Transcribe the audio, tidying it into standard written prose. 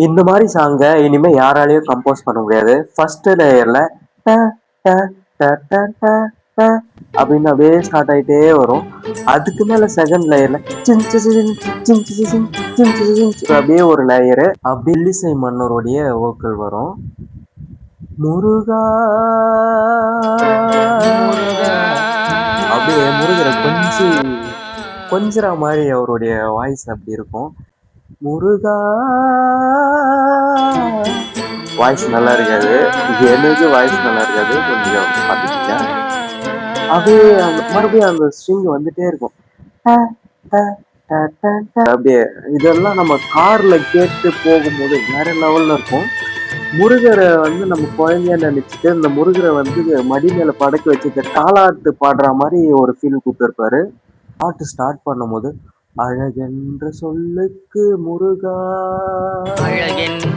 இந்த மாதிரி சாங்க இனிமே யாராலையும் கம்போஸ் பண்ண முடியாது. ஃபர்ஸ்ட் லேயர்ல ட ட ட ட ட ட அப்படின்னு அப்படியே ஸ்டார்ட் ஆயிட்டே வரும். அதுக்கு மேல செகண்ட் லேயர்ல அப்படியே ஒரு லேயரு அப்படியே இல்லிசை மன்னருடைய வோக்கல் வரும். முருகா அப்படியே முருகரை கொஞ்சிற மாதிரி அவருடைய வாய்ஸ் அப்படி இருக்கும். முருகா வாய்ஸ் நல்லா இருக்காது, எனக்கு வாய்ஸ் நல்லா இருக்காது, கொஞ்சம் பார்த்துக்கீங்க. அப்படியே மறுபடியும் அந்த ஸ்ட்ரிங் வந்துட்டே இருக்கும். அப்படியே இதெல்லாம் நம்ம கார்ல கேட்டு போகும்போது வேற லெவல்ல இருக்கும். முருகரை வந்து நம்ம குழந்தையா நினைச்சிட்டு இந்த முருகரை வந்து மடி மேல படக்க வச்சுட்டு தாலாட்டு பாடுற மாதிரி ஒரு ஃபீல் கொடுத்துருப்பாரு. பாட்டு ஸ்டார்ட் பண்ணும்போது அழகென்ற சொல்லுக்கு முருகா